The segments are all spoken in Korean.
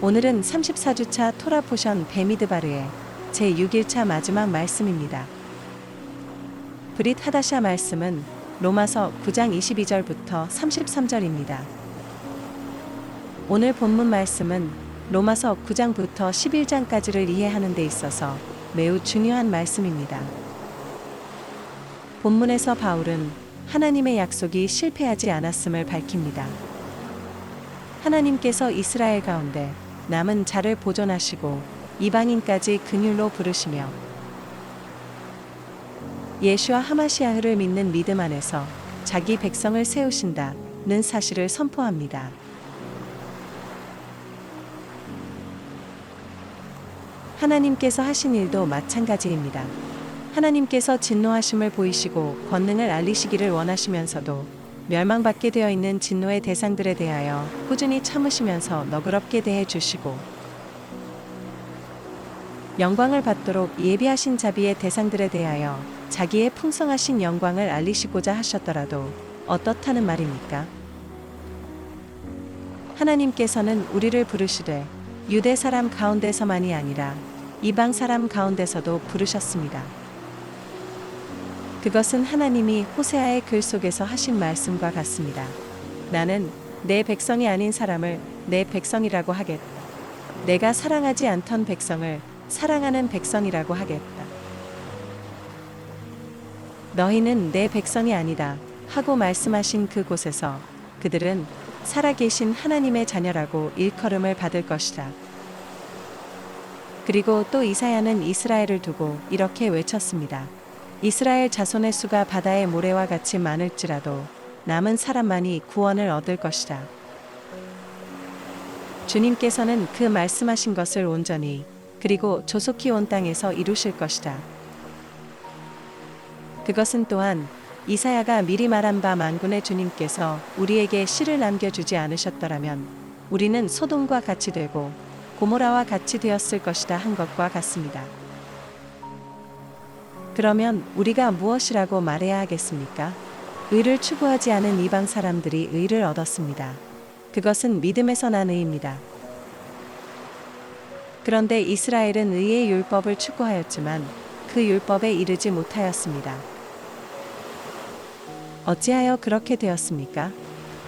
오늘은 34주차 토라 포션 베미드바르의 제6일차 마지막 말씀입니다. 브릿 하다샤 말씀은 로마서 9장 22절부터 33절입니다. 오늘 본문 말씀은 로마서 9장부터 11장까지를 이해하는 데 있어서 매우 중요한 말씀입니다. 본문에서 바울은 하나님의 약속이 실패하지 않았음을 밝힙니다. 하나님께서 이스라엘 가운데 남은 자를 보존하시고 이방인까지 긍휼로 부르시며 예수와 하마시아흐를 믿는 믿음 안에서 자기 백성을 세우신다는 사실을 선포합니다. 하나님께서 하신 일도 마찬가지입니다. 하나님께서 진노하심을 보이시고 권능을 알리시기를 원하시면서도 멸망받게 되어 있는 진노의 대상들에 대하여 꾸준히 참으시면서 너그럽게 대해 주시고 영광을 받도록 예비하신 자비의 대상들에 대하여 자기의 풍성하신 영광을 알리시고자 하셨더라도 어떻다는 말입니까? 하나님께서는 우리를 부르시되 유대 사람 가운데서만이 아니라 이방 사람 가운데서도 부르셨습니다. 그것은 하나님이 호세아의 글 속에서 하신 말씀과 같습니다. 나는 내 백성이 아닌 사람을 내 백성이라고 하겠다. 내가 사랑하지 않던 백성을 사랑하는 백성이라고 하겠다. 너희는 내 백성이 아니다 하고 말씀하신 그곳에서 그들은 살아계신 하나님의 자녀라고 일컬음을 받을 것이다. 그리고 또 이사야는 이스라엘을 두고 이렇게 외쳤습니다. 이스라엘 자손의 수가 바다의 모래와 같이 많을지라도 남은 사람만이 구원을 얻을 것이다. 주님께서는 그 말씀하신 것을 온전히 그리고 조속히 온 땅에서 이루실 것이다. 그것은 또한 이사야가 미리 말한 바 만군의 주님께서 우리에게 씨를 남겨주지 않으셨더라면 우리는 소돔과 같이 되고 고모라와 같이 되었을 것이다 한 것과 같습니다. 그러면 우리가 무엇이라고 말해야 하겠습니까? 의를 추구하지 않은 이방 사람들이 의를 얻었습니다. 그것은 믿음에서 난 의입니다. 그런데 이스라엘은 의의 율법을 추구하였지만 그 율법에 이르지 못하였습니다. 어찌하여 그렇게 되었습니까?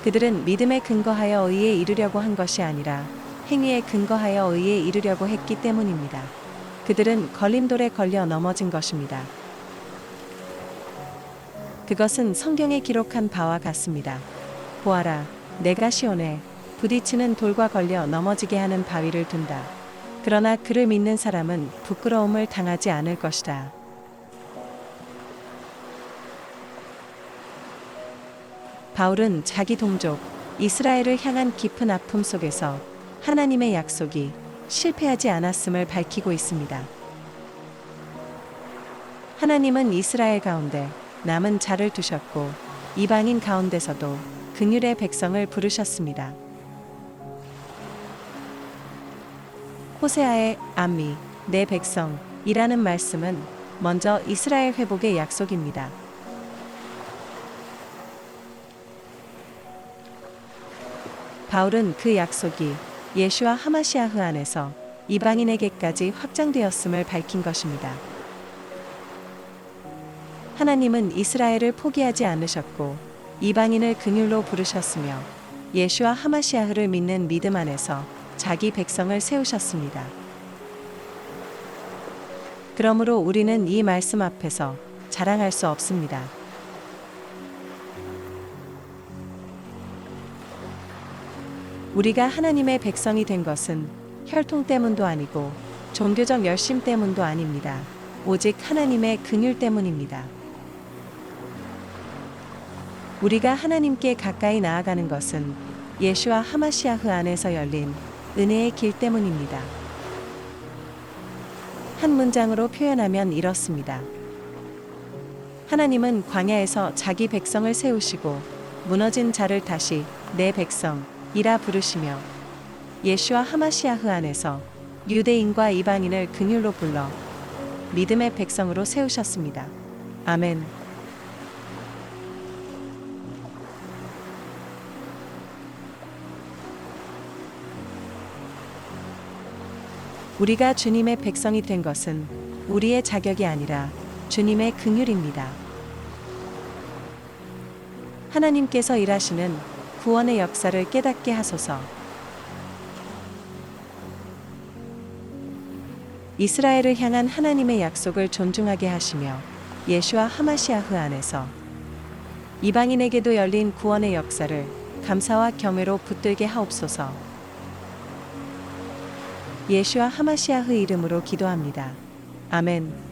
그들은 믿음에 근거하여 의에 이르려고 한 것이 아니라 행위에 근거하여 의에 이르려고 했기 때문입니다. 그들은 걸림돌에 걸려 넘어진 것입니다. 그것은 성경에 기록한 바와 같습니다. 보아라, 내가 시온에 부딪히는 돌과 걸려 넘어지게 하는 바위를 둔다. 그러나 그를 믿는 사람은 부끄러움을 당하지 않을 것이다. 바울은 자기 동족 이스라엘을 향한 깊은 아픔 속에서 하나님의 약속이 실패하지 않았음을 밝히고 있습니다. 하나님은 이스라엘 가운데 남은 자를 두셨고 이방인 가운데서도 긍휼의 백성을 부르셨습니다. 호세아의 암미 내 백성이라는 말씀은 먼저 이스라엘 회복의 약속입니다. 바울은 그 약속이 예수와 하마시아흐 안에서 이방인에게까지 확장되었음을 밝힌 것입니다. 하나님은 이스라엘을 포기하지 않으셨고 이방인을 긍휼로 부르셨으며 예수와 하마시아흐를 믿는 믿음 안에서 자기 백성을 세우셨습니다. 그러므로 우리는 이 말씀 앞에서 자랑할 수 없습니다. 우리가 하나님의 백성이 된 것은 혈통 때문도 아니고 종교적 열심 때문도 아닙니다. 오직 하나님의 긍휼 때문입니다. 우리가 하나님께 가까이 나아가는 것은 예수와 하마시아흐 안에서 열린 은혜의 길 때문입니다. 한 문장으로 표현하면 이렇습니다. 하나님은 광야에서 자기 백성을 세우시고 무너진 자를 다시 내 백성이라 부르시며 예수와 하마시아흐 안에서 유대인과 이방인을 긍휼로 불러 믿음의 백성으로 세우셨습니다. 아멘. 우리가 주님의 백성이 된 것은 우리의 자격이 아니라 주님의 긍휼입니다. 하나님께서 일하시는 구원의 역사를 깨닫게 하소서. 이스라엘을 향한 하나님의 약속을 존중하게 하시며 예수와 하마시아흐 안에서 이방인에게도 열린 구원의 역사를 감사와 경외로 붙들게 하옵소서. 예수와 하마시아흐 이름으로 기도합니다. 아멘.